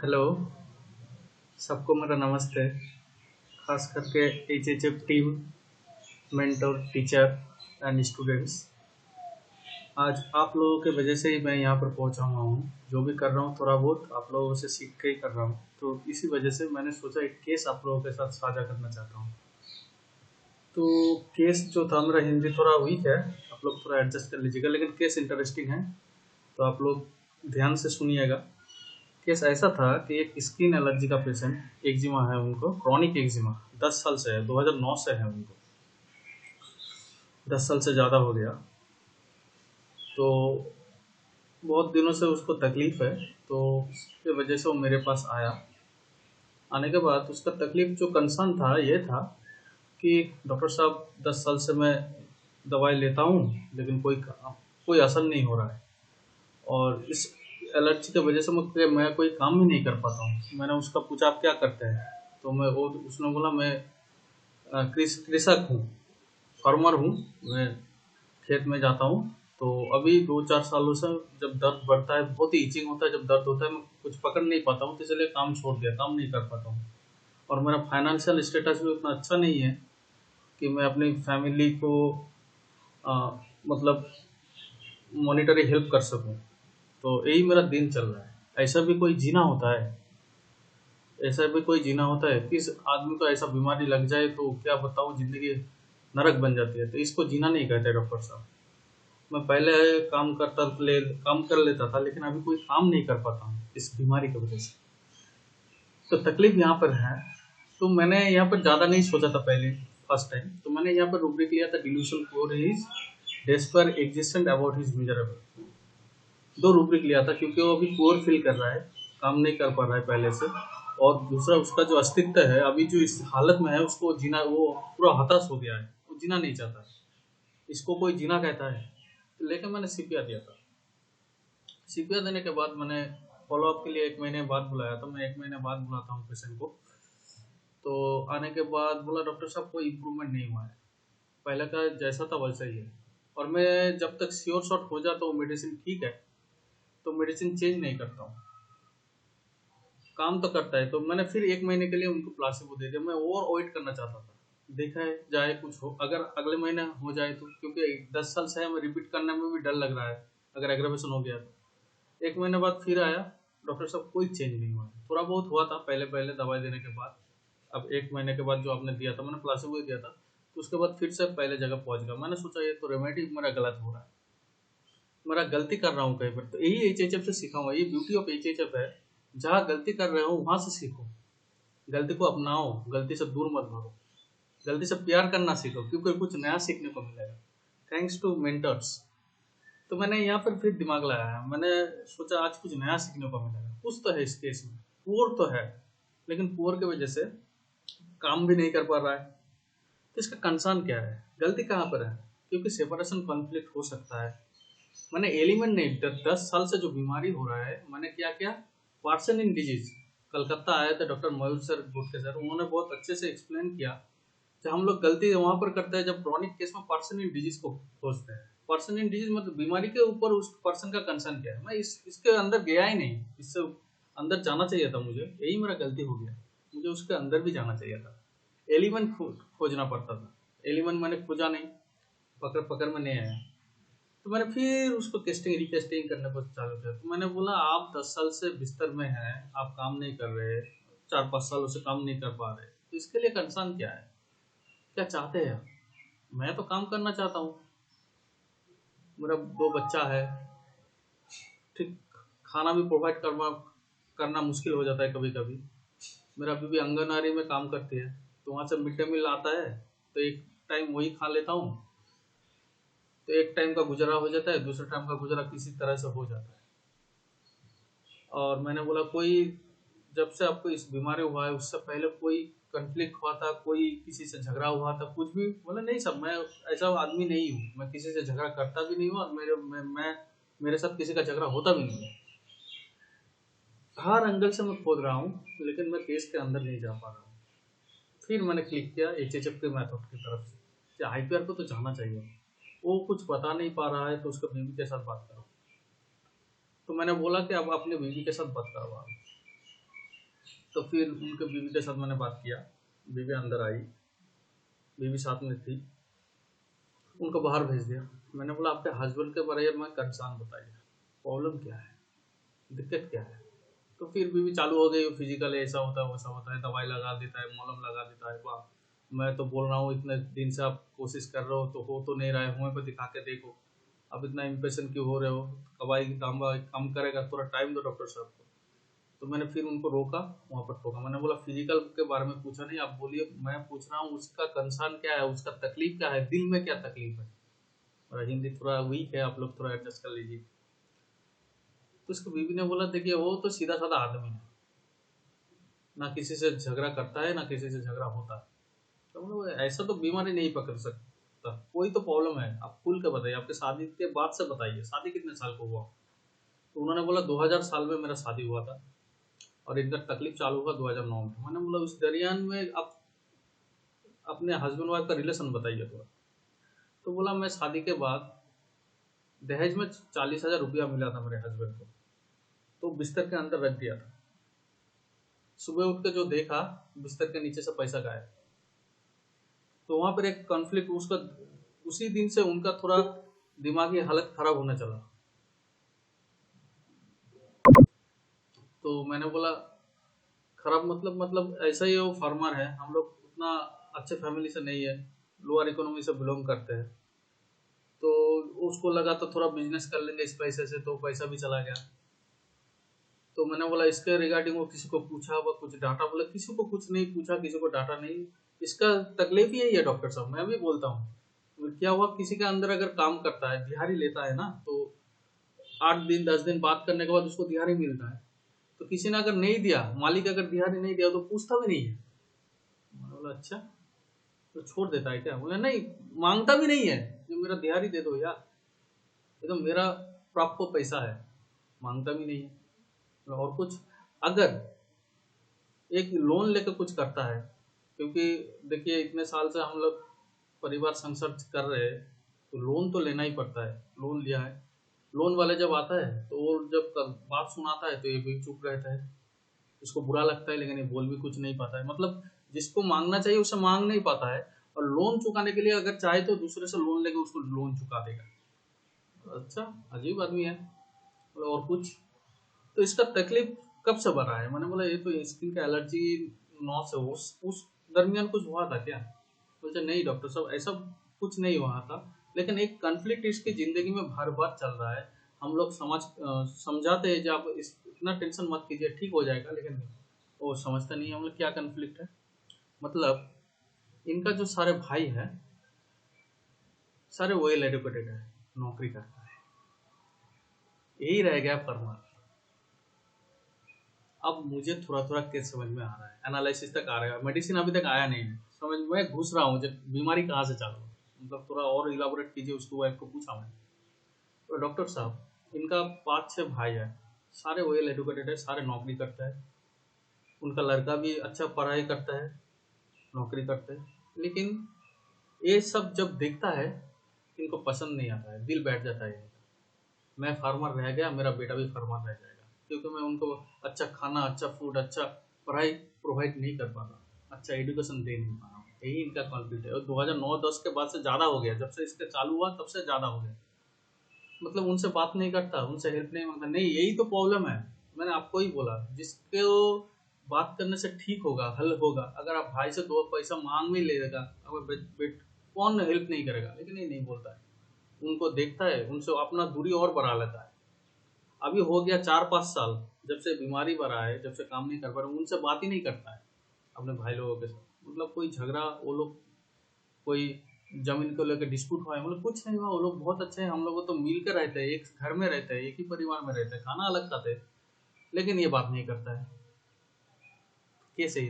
Hello, सबको मेरा नमस्ते। खास करके HHF team, mentor, teacher and students. आज आप लोगों के वजह से ही मैं यहाँ पर पहुँचा हुआ हूँ। जो भी कर रहा हूँ थोड़ा बहुत आप लोगों से सीख के ही कर रहा हूँ, तो इसी वजह से मैंने सोचा एक केस आप लोगों के साथ साझा करना चाहता हूँ। तो केस जो था, मेरा हिंदी थोड़ा वीक है, आप लोग थोड़ा एडजस्ट कर लीजिएगा, लेकिन केस इंटरेस्टिंग है, तो आप लोग ध्यान से सुनिएगा। केस ऐसा था कि एक स्किन एलर्जी का पेशेंट, एक्जिमा है उनको, क्रॉनिक एक्जिमा 10 साल से है, 2009 से है उनको, 10 साल से ज़्यादा हो गया। तो बहुत दिनों से उसको तकलीफ़ है, तो उसके वजह से वो मेरे पास आया। आने के बाद उसका तकलीफ़ जो कंसर्न था ये था कि डॉक्टर साहब 10 साल से मैं दवाई लेता हूँ, लेकिन कोई असर नहीं हो रहा है, और इस एलर्जी की वजह से मैं कोई काम ही नहीं कर पाता हूँ। मैंने उसका पूछा आप क्या करते हैं, तो उसने बोला मैं कृषक हूँ, फार्मर हूँ, मैं खेत में जाता हूँ। तो अभी 2-4 सालों से जब दर्द बढ़ता है, बहुत ही इचिंग होता है, जब दर्द होता है मैं कुछ पकड़ नहीं पाता हूँ, तो इसलिए काम छोड़ दिया, काम नहीं कर पाता हूँ। और मेरा फाइनेंशियल स्टेटस भी उतना अच्छा नहीं है कि मैं अपनी फैमिली को अ, मतलब मॉनिटरी हेल्प कर सकूँ। तो यही मेरा दिन चल रहा है। ऐसा भी कोई जीना होता है? ऐसा भी कोई जीना होता है? किस आदमी को ऐसा बीमारी लग जाए तो क्या बताऊँ, ज़िंदगी नरक बन जाती है। तो इसको जीना नहीं कहते डॉक्टर साहब। मैं पहले काम कर लेता था, लेकिन अभी कोई काम नहीं कर पाता हूँ इस बीमारी की वजह से। तो तकलीफ यहाँ पर है। तो मैंने यहाँ पर ज़्यादा नहीं सोचा था पहले, फर्स्ट टाइम तो मैंने यहाँ पर रूब्रिक लिया था, delusion for his desperate existence about his miserable. दो रूब्रिक लिया था क्योंकि वो अभी पुअर फील कर रहा है, काम नहीं कर पा रहा है पहले से। और दूसरा उसका जो अस्तित्व है अभी जो इस हालत में है, उसको जीना, वो पूरा हताश हो गया है, वो जीना नहीं चाहता। इसको कोई जीना कहता है? लेकिन मैंने सीपीआर दिया था। सीपीआर देने के बाद मैंने फॉलोअप के लिए 1 महीने बाद बुलाया था। मैं 1 महीने बाद बुलाता हूँ पेशेंट को। तो आने के बाद बोला डॉक्टर साहब कोई इम्प्रूवमेंट नहीं हुआ है, पहले का जैसा था वैसा ही है। और मैं जब तक श्योर शॉट हो जाता हूँ मेडिसिन ठीक है, तो मेडिसिन चेंज नहीं करता हूँ। काम तो करता है। तो मैंने फिर 1 महीने के लिए उनको प्लासिबो दे दिया। मैं ओवर वेट करना चाहता था, देखा है जाए कुछ हो, अगर अगले महीने हो जाए तो, क्योंकि 10 साल से है, मैं रिपीट करने में भी डर लग रहा है अगर एग्रावेशन हो गया तो। 1 महीने बाद फिर आया, डॉक्टर साहब कोई चेंज नहीं हुआ। थोड़ा बहुत हुआ था पहले पहले दवाई देने के बाद। अब 1 महीने के बाद जो आपने दिया था, मैंने प्लासिबो ही दिया था, तो उसके बाद फिर से पहले जगह पहुंच गया। मैंने सोचा ये तो रेमेडी मेरा गलत हो रहा है, मेरा गलती कर रहा हूँ कहीं पर। तो यही एचएचएफ से सीखा हुआ, ये ब्यूटी ऑफ एचएचएफ है। जहाँ गलती कर रहे हो वहां से सीखो, गलती को अपनाओ, गलती से दूर मत भागो, गलती से प्यार करना सीखो, क्योंकि कुछ नया सीखने को मिलेगा थैंक्स टू मेंटर्स। तो मैंने यहाँ पर फिर दिमाग लगाया, मैंने सोचा आज कुछ नया सीखने को मिलेगा। कुछ तो है इस केस में, पुअर तो है, लेकिन पुअर की वजह से काम भी नहीं कर पा रहा है। तो इसका कंसर्न क्या है, गलती कहाँ पर है? क्योंकि सेपरेशन कॉन्फ्लिक्ट हो सकता है। मैंने एलिमेंट नहीं, 10 साल से जो बीमारी हो रहा है, मैंने क्या किया, पार्सन इन डिजीज, कलकत्ता आए थे डॉक्टर मयूर सर, गुटके सर, उन्होंने बहुत अच्छे से एक्सप्लेन किया कि हम लोग गलती वहां पर करते हैं जब क्रॉनिक केस में पर्सन इन डिजीज को खोजते हैं। पर्सन इन डिजीज मतलब बीमारी के ऊपर उस पर्सन का कंसर्न क्या है। मैं इसके अंदर गया ही नहीं, इससे अंदर जाना चाहिए था मुझे, यही मेरा गलती हो गया। मुझे उसके अंदर भी जाना चाहिए था, एलिमेंट खोजना पड़ता था। एलिमेंट मैंने खोजा नहीं, पकड़ पकड़ में नहीं आया। तो मैंने फिर उसको टेस्टिंग रिटेस्टिंग करने को चालू किया। तो मैंने बोला आप 10 साल से बिस्तर में हैं, आप काम नहीं कर रहे, 4-5 सालों से काम नहीं कर पा रहे, तो इसके लिए कंसर्न क्या है, क्या चाहते हैं आप? मैं तो काम करना चाहता हूँ, मेरा 2 बच्चा है, ठीक, खाना भी प्रोवाइड करना करना मुश्किल हो जाता है कभी कभी। मेरा बीवी आंगनवाड़ी में काम करती है, तो वहाँ से मिड डे मील आता है, तो एक टाइम वही खा लेता हूँ, तो एक टाइम का गुजारा हो जाता है, दूसरे टाइम का गुजारा किसी तरह से हो जाता है। और मैंने बोला कोई, जब से आपको इस बीमारी हुआ है उससे पहले कोई कन्फ्लिक्ट हुआ था, कोई किसी से झगड़ा हुआ था, कुछ भी? बोला नहीं सब, मैं ऐसा आदमी नहीं हूँ, मैं किसी से झगड़ा करता भी नहीं हूँ, और मेरे साथ किसी का झगड़ा होता भी नहीं है। हर एंगल से मैं खोद रहा हूँ, लेकिन मैं केस के अंदर नहीं जा पा रहा हूँ। फिर मैंने क्लिक किया एचएचएफ के मेथड की तरफ से कि आईपीआर को तो जाना चाहिए। वो कुछ बता नहीं पा रहा है, तो उसके बीवी के साथ बात करो। तो मैंने बोला कि अब अपने बीवी के साथ बात करवा। तो फिर उनके बीवी के साथ मैंने बात किया, बीवी अंदर आई, बीवी साथ में थी, उनको बाहर भेज दिया। मैंने बोला आपके हस्बैंड के बारे में कंसर्न बताइए, प्रॉब्लम क्या है, दिक्कत क्या है। तो फिर बीवी चालू हो गई, फिजिकल ऐसा होता है वैसा होता है, दवाई लगा देता है, मलहम लगा देता है। वाह, मैं तो बोल रहा हूँ इतने दिन से आप कोशिश कर रहे हो तो नहीं रहा है, होम्योपैथी दिखा के देखो, अब इतना इम्पेशेंट क्यों हो रहे हो, दवाई दवा कम करेगा, थोड़ा टाइम दो डॉक्टर साहब को। तो मैंने फिर उनको रोका, वहाँ पर टोका। मैंने बोला फिजिकल के बारे में पूछा नहीं, आप बोलिए, मैं पूछ रहा हूँ उसका कंसर्न क्या है, उसका तकलीफ क्या है, दिल में क्या तकलीफ है। और हिंदी थोड़ा वीक है, आप लोग थोड़ा एडजस्ट कर लीजिए। तो उसकी बीवी ने बोला देखिए वो तो सीधा साधा आदमी है, ना किसी से झगड़ा करता है ना किसी से झगड़ा होता है। तो बोले, ऐसा तो बीमारी नहीं पकड़ सकता, कोई तो प्रॉब्लम है, आप खुल के बताइए, आपके शादी के बाद से बताइए, शादी कितने साल को हुआ। तो उन्होंने बोला 2000 साल में मेरा शादी हुआ था और इनका तकलीफ चालू हुआ 2009 में। मैंने बोला उस दरमियान में आप अपने हस्बैंड वाइफ का रिलेशन बताइए थोड़ा। तो बोला मैं शादी के बाद दहेज में 40,000 रुपया मिला था मेरे हस्बैंड को, तो बिस्तर के अंदर रख दिया था, सुबह उठ के जो देखा बिस्तर के नीचे से पैसा गायब। तो वहां पर एक कॉन्फ्लिक्ट उसका, उसी दिन से उनका थोड़ा दिमागी हालत खराब होने चला। तो मैंने बोला खराब मतलब ऐसा ही है, वो फार्मर है, हम लोग उतना अच्छे फैमिली से नहीं है, लोअर इकोनॉमी से बिलोंग करते हैं। तो उसको लगा तो थोड़ा बिजनेस कर लेंगे इस पैसे से, तो पैसा भी चला गया। तो मैंने बोला इसके रिगार्डिंग वो किसी को पूछा, वो कुछ डाटा, बोला किसी को कुछ नहीं पूछा, किसी को डाटा नहीं, इसका तकलीफ यही है डॉक्टर साहब। मैं भी बोलता हूँ क्या हुआ, किसी के अंदर अगर काम करता है, दिहाड़ी लेता है ना, तो 8 दिन 10 दिन बात करने के बाद उसको दिहाड़ी मिलता है। तो किसी ने अगर नहीं दिया, मालिक अगर दिहाड़ी नहीं दिया तो पूछता भी नहीं है। मैंने बोला अच्छा, तो छोड़ देता है क्या। बोले नहीं, मांगता भी नहीं है, जो मेरा दिहाड़ी दे दो यार, ये तो मेरा प्राप्य पैसा है, मांगता भी नहीं है। और कुछ अगर एक लोन लेकर कुछ करता है, क्योंकि देखिए इतने साल से हम लोग परिवार संसार कर रहे हैं, तो लोन तो लेना ही पड़ता है, लोन लिया है। लोन वाले जब आता है तो वो जब बात सुनाता है तो ये भी चुप रहता है, उसको बुरा लगता है लेकिन ये बोल भी कुछ नहीं पाता है। मतलब जिसको मांगना चाहिए उसे मांग नहीं पाता है, और लोन चुकाने के लिए अगर चाहे तो दूसरे से लोन लेके उसको लोन चुका देगा। अच्छा, अजीब आदमी है। और कुछ, तो इसका तकलीफ कब से बढ़ा है। मैंने बोला ये तो स्किन का एलर्जी नौ से, उस दरमियान कुछ हुआ था क्या। बोलते नहीं डॉक्टर साहब ऐसा कुछ नहीं हुआ था, लेकिन एक कॉन्फ्लिक्ट इसकी जिंदगी में भर भर चल रहा है। हम लोग समझाते हैं जब आप इतना टेंशन मत कीजिए, ठीक हो जाएगा, लेकिन वो समझता नहीं है हम लोग क्या कॉन्फ्लिक्ट है। मतलब इनका जो सारे भाई है, सारे वेल एजुकेटेड है, नौकरी करता है, यही रह गया फर्मा। अब मुझे थोड़ा थोड़ा केस समझ में आ रहा है, एनालिसिस तक आ रहा है, मेडिसिन अभी तक आया नहीं है, समझ में घुस रहा हूँ जब बीमारी कहाँ से चालू है। मतलब थोड़ा और इलाबोरेट कीजिए, उसकी वाइफ को पूछा मैंने। तो डॉक्टर साहब इनका 5-6 भाई है, सारे वेल एजुकेटेड है, सारे नौकरी करता है, उनका लड़का भी अच्छा पढ़ाई करता है, नौकरी करता है, लेकिन ये सब जब देखता है इनको पसंद नहीं आता है, दिल बैठ जाता है इनका। मैं फार्मर रह गया, मेरा बेटा भी फार्मर रह जाएगा, क्योंकि मैं उनको अच्छा खाना, अच्छा फूड, अच्छा पढ़ाई प्रोवाइड नहीं कर पा रहा, अच्छा एजुकेशन दे नहीं पा रहा हूँ। यही इनका कॉन्फ्लिक्ट है, और 2009-10 के बाद से ज़्यादा हो गया, जब से इसका चालू हुआ तब से ज़्यादा हो गया। मतलब उनसे बात नहीं करता, उनसे हेल्प नहीं मांगता, नहीं यही तो प्रॉब्लम है। मैंने आपको ही बोला, जिसके वो बात करने से ठीक होगा, हल होगा, अगर आप भाई से 2 पैसा मांग भी लेगा, अगर कौन हेल्प नहीं करेगा, लेकिन ये नहीं बोलता है। उनको देखता है, उनसे अपना दूरी और बढ़ा लेता है। अभी हो गया 4-5 साल, जब से बीमारी बढ़ा है, जब से काम नहीं कर पा रहा, उनसे बात ही नहीं करता है अपने भाई लोगों के साथ। मतलब कोई झगड़ा, वो लोग कोई जमीन को लेकर डिस्प्यूट हुआ है, मतलब कुछ नहीं हुआ, वो लोग बहुत अच्छे हैं, हम लोग तो मिल कर रहते हैं, एक घर में रहते हैं, एक ही परिवार में रहते हैं, खाना अलग खाते हैं, लेकिन ये बात नहीं करता है। कैसे ही।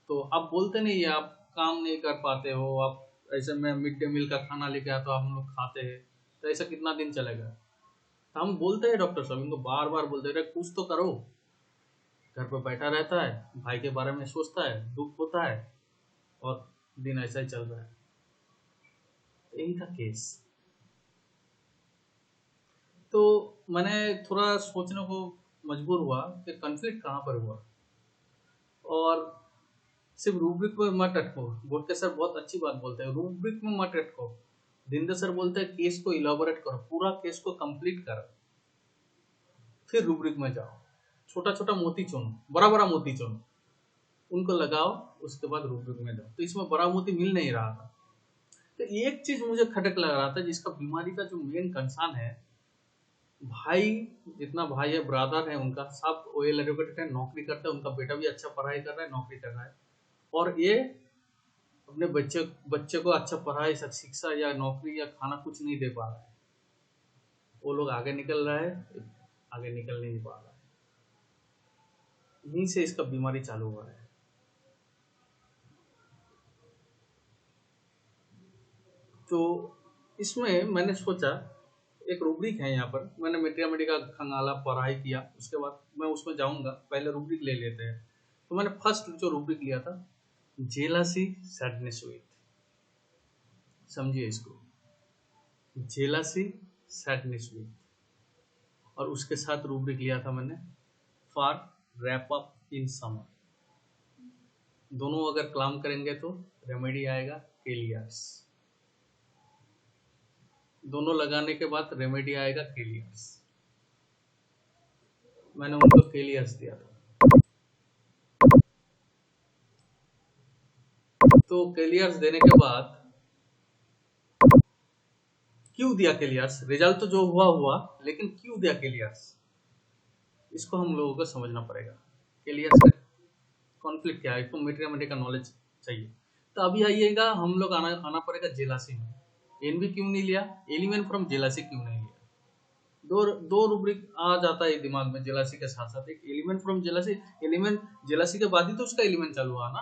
तो आप बोलते नहीं है, आप काम नहीं कर पाते हो, आप ऐसे में मिड डे मील का खाना लेके आते हो, हम लोग खाते हैं, तो ऐसा कितना दिन चलेगा। तो हम बोलते हैं डॉक्टर साहब, इनको बार बार बोलते रहे कुछ तो करो। घर पर बैठा रहता है, भाई के बारे में सोचता है, दुख होता है, और दिन ऐसा ही चल रहा है। तो यही था केस। तो मैंने थोड़ा सोचने को मजबूर हुआ कि कॉन्फ्लिक्ट कहाँ पर हुआ। और सिर्फ रूब्रिक में मत अटको। गोडके सर बहुत अच्छी बात बोलते हैं, रूब्रिक में मत अटको। दिंदे सर बोलते हैं केस को इलाबोरेट करो, पूरा केस को कंप्लीट करो, फिर रूब्रिक में जाओ। छोटा छोटा मोती चुनो, बड़ा बड़ा मोती चुनो, उनको लगाओ, उसके बाद रूब्रिक में जाओ। तो इसमें बड़ा मोती मिल नहीं रहा था। तो एक चीज मुझे खटक लग रहा था, जिसका बीमारी का जो मेन कंसर्न है, भाई जितना भाई है, ब्रदर है, उनका सब ओएल एडवोकेट है, नौकरी करते हैं, उनका बेटा भी अच्छा पढ़ाई कर रहा है, नौकरी कर रहा है, और ये अपने बच्चे बच्चे को अच्छा पढ़ाई, शिक्षा या नौकरी या खाना कुछ नहीं दे पा रहा है। वो लोग आगे निकल रहा है, आगे निकल नहीं पा रहा है। यहीं से इसका बीमारी चालू हुआ है। तो इसमें मैंने सोचा, एक रूब्रिक है यहाँ पर, मैंने मेट्रियामेडी का खंगाला पढ़ाई किया, उसके बाद मैं उसमें जाऊंगा, पहले रूब्रिक ले लेते हैं। तो मैंने फर्स्ट जो रूब्रिक लिया था, जेलसी सैडनेस विथ, समझिए इसको, जेलसी सैडनेस विथ, और उसके साथ रूब्रिक लिया था मैंने for wrap up in summer. दोनों अगर क्लाम करेंगे तो रेमेडी आएगा केलियर्स, दोनों लगाने के बाद रेमेडी आएगा केलियर्स। मैंने उनको केलियर्स दिया था। तो केलियर्स देने के बाद क्यों दिया केलियर्स, रिजल्ट तो जो हुआ हुआ, लेकिन क्यों दिया केलियर्स, इसको हम लोगों को समझना पड़ेगा। केलियर्स का कॉन्फ्लिक्ट क्या है, इसको मेट्रियामेडी का नॉलेज चाहिए। तो अभी आइएगा, हम लोग आना पड़ेगा जेलासी में। एनवी क्यों नहीं लिया, एलिमेंट फ्रॉम जेलासी क्यों नहीं लिया। दो रूब्रिक आ जाता है दिमाग में जेलासी के साथ साथ, एक एलिमेंट फ्रॉम जेलासी, एलिमेंट जेलासी के बाद ही तो उसका एलिमेंट चालू हुआ ना,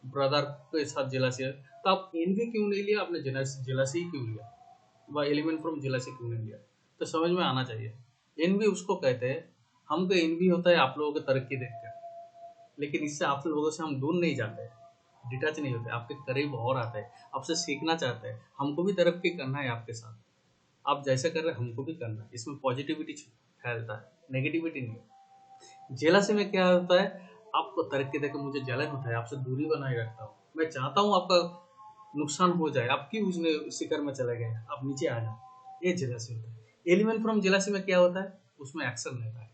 ब्रदर के साथ जेलासी है। तो आप एनवी क्यों नहीं लिया, आपने जेलासी क्यों लिया, वह एलिमेंट फ्रॉम जेलासी क्यों नहीं लिया, तो समझ में आना चाहिए। एनवी उसको कहते हैं, हमको एनवी होता है आप लोगों की तरक्की देखकर, लेकिन इससे आप लोगों से हम दूर नहीं जाते, डिटैच नहीं होते, आपके करीब और आते हैं, आपसे सीखना चाहते हैं, हमको भी तरक्की करना है आपके साथ, आप जैसे कर रहे हैं हमको भी करना है। इसमें पॉजिटिविटी फैलता है, नेगेटिविटी नहीं। जेलसी में क्या होता है, आपको तरक्की देकर मुझे जलन होता है, आपसे दूरी बनाए रखता हूँ, मैं चाहता हूँ आपका नुकसान हो जाए, आपकी उसने शिकार में चले गए, आप नीचे आ जाओ, ये जेलसी होता है। एलिमेंट फ्रॉम जेलसी में क्या होता है, उसमें एक्शन रहता है।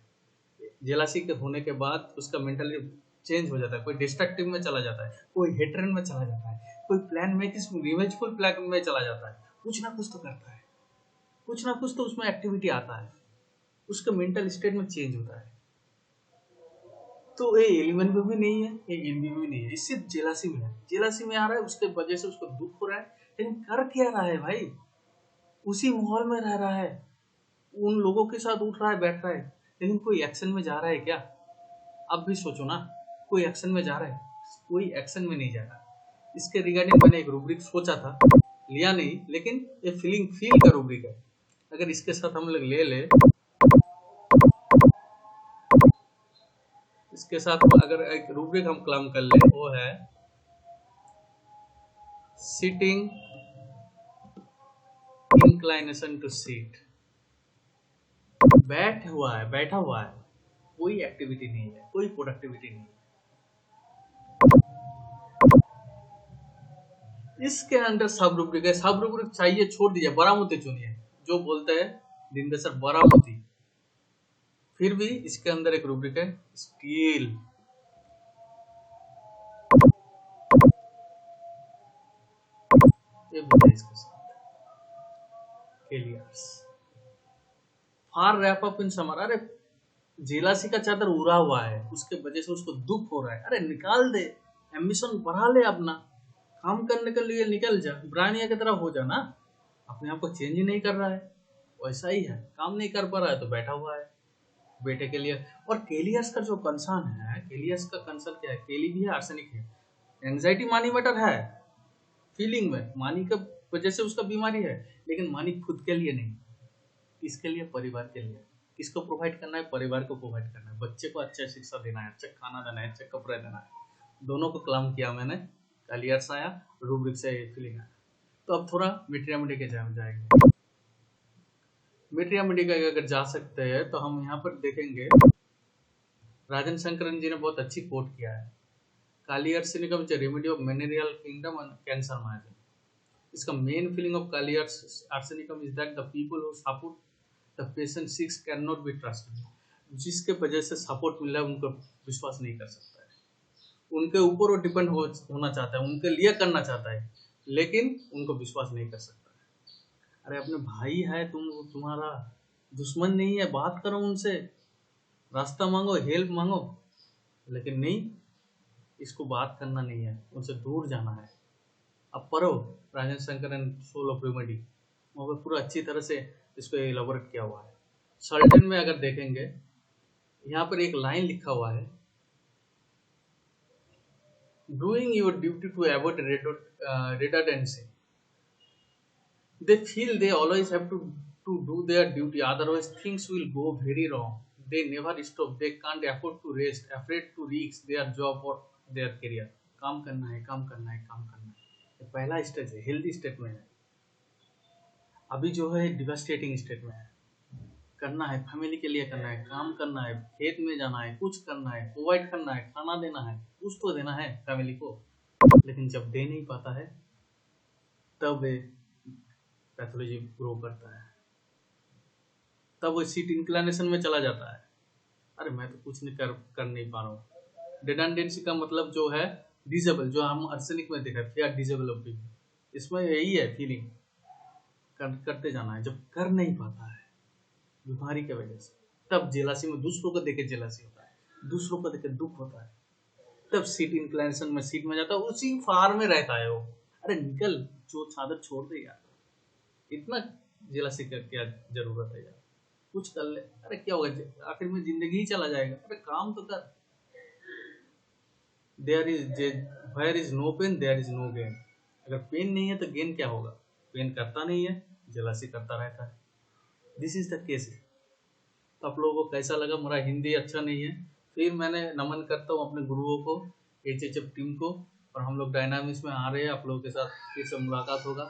जेलसी के होने के बाद उसका मेंटली चेंज हो जाता है, कोई डिस्ट्रक्टिव में चला जाता है, कोई हेट्रेन में चला जाता है, कोई प्लान मेकिंग रिवेंजफुल प्लान में चला जाता है, कुछ ना कुछ तो करता है, कुछ ना कुछ तो उसमें एक्टिविटी आता है, उसका मेंटल स्टेट में चेंज होता है। तो ये एलिमेंट में भी नहीं है, ये एनबी में भी नहीं है, इससे जेलासी में है, जेलासी में आ रहा है, उसके वजह से उसको दुख हो रहा है, लेकिन कर क्या रहा है भाई, उसी माहौल में रह रहा है, उन लोगों के साथ उठ रहा है, बैठ रहा है, लेकिन कोई एक्शन में जा रहा है क्या, अब भी सोचो ना, कोई एक्शन में जा रहा है, कोई एक्शन में नहीं जा रहा। इसके रिगार्डिंग मैंने एक रूब्रिक सोचा था, लिया नहीं, लेकिन ये फील का रूब्रिक है, अगर इसके साथ हम लोग ले ले, इसके साथ अगर एक रूब्रिक हम क्लाम कर ले, वो है सिटिंग इंक्लाइनेशन टू सीट, बैठा हुआ है, कोई एक्टिविटी नहीं है, कोई प्रोडक्टिविटी नहीं है। इसके अंदर सब रूब्रिक है, सब रूब्रिक चाहिए छोड़ दीजिए, बारामती चुनिए, जो बोलते हैं दिन सर बारामती। फिर भी इसके अंदर एक रूब्रिक है स्टील, ये भी इसके साथ केलियर्स फार रैप अप इन समर। अरे जेलासी का चादर उड़ा हुआ है, उसके वजह से उसको दुख हो रहा है, अरे निकाल दे, एम्बिशन बढ़ा ले, अपना काम करने के लिए निकल जा, ब्रानिया की तरह हो जा ना, अपने आप को चेंज ही नहीं कर रहा है, वैसा ही है, काम नहीं कर पा रहा है तो बैठा हुआ है बेटे के लिए। और केलियस का जो कंसर्न है, केलियस का कंसर्न क्या है, केली भी है, आर्सेनिक है, एंजाइटी मानी मैटर है, फीलिंग में मानी का वजह से उसका बीमारी है, लेकिन मानी खुद के लिए नहीं, इसके लिए परिवार के लिए, किसको प्रोवाइड करना है, परिवार को प्रोवाइड करना है, बच्चे को अच्छा शिक्षा देना है, अच्छा खाना देना है, अच्छे कपड़े देना है, दोनों को क्लाम किया मैंने, क्लियर्स आया, रूब्रिक से फीलिंग आया। तो अब थोड़ा मेट्रियामेडी के जाएंगे। मेट्रियामेडी का अगर जा सकते हैं तो हम यहाँ पर देखेंगे, राजन शंकरन जी ने बहुत अच्छी कोट किया है, Kali arsenicum is a remedy of mineral kingdom and cancer management. इसका main feeling of Kali arsenicum is that the people who support the patient six can not be trusted. जिसके वजह से सपोर्ट मिल रहा है उनको विश्वास नहीं कर सकता है, उनके ऊपर वो डिपेंड होना चाहता है, उनके लिए करना चाहता है, लेकिन उनको विश्वास नहीं कर सकता है। अरे अपने भाई है, तुम्हारा दुश्मन नहीं है, बात करो उनसे, रास्ता मांगो, हेल्प मांगो, लेकिन नहीं, इसको बात करना नहीं है, उनसे दूर जाना है। अब पढ़ो Rajendra Shankar and soul of remedy, वहाँ पर पूरा अच्छी तरह से इसको एलाबोरेट किया हुआ है। सर्टेन में अगर देखेंगे, यहाँ पर एक लाइन लिखा हुआ है, doing your duty to avoid redundancy, they feel they always have to do their duty, otherwise things will go very wrong. They never stop, they can't afford to rest, afraid to risk their job or their career. काम करना है, काम करना है, काम करना है, ये पहला स्टेज है, हेल्दी स्टेट में है। अभी जो है डिवास्टेटिंग स्टेट में है, करना है, फैमिली के लिए करना है, काम करना है, खेत में जाना है, कुछ करना है, प्रोवाइड करना है, खाना देना है, कुछ तो देना है फैमिली को, लेकिन जब दे नहीं पाता है तब पैथोलॉजी ग्रो करता है, तब वो सीट इंक्लिनेशन में चला जाता है। अरे मैं तो कुछ नहीं कर नहीं पा रहा हूँ। रिडंडेंसी का मतलब जो है डिजेबल, जो हम आर्सेनिक में देखा है, डिजेबल ऑफ पीपल, इसमें यही है फीलिंग, करते जाना है। जब कर नहीं पाता है बीमारी के वजह से, तब जेलासी में दूसरों को देखे जेलासी होता है, दूसरों को देखे दुख होता है, तब सीट इंक्लिनेशन में सीट में जाता है, उसी फार में रहता है वो। अरे निकल, जो चादर छोड़ दे यार, इतना जेलासी का क्या जरूरत है यार, कुछ कर ले, अरे क्या होगा, आखिर में जिंदगी ही चला जाएगा, अरे काम तो कर। Where is no pain, there is no gain। अगर पेन नहीं है तो गेन क्या होगा? पेन करता नहीं है, जेलासी करता रहता है। This is the case. तो आप लोगों को कैसा लगा? मेरा हिंदी अच्छा नहीं है, फिर मैंने नमन करता हूँ अपने गुरुओं को, HHF टीम को, और हम लोग डायनामिक्स में आ रहे हैं, आप लोगों के साथ फिर से मुलाकात होगा।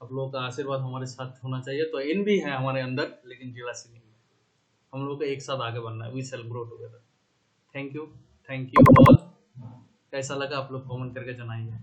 आप लोगों का आशीर्वाद हमारे साथ होना चाहिए। तो इन भी है हमारे अंदर, लेकिन जेलासी नहीं है। हम लोगों को एक साथ आगे बढ़ना है, we shall grow together. Thank you all. कैसा लगा आप लोग कमेंट करके जनाइए।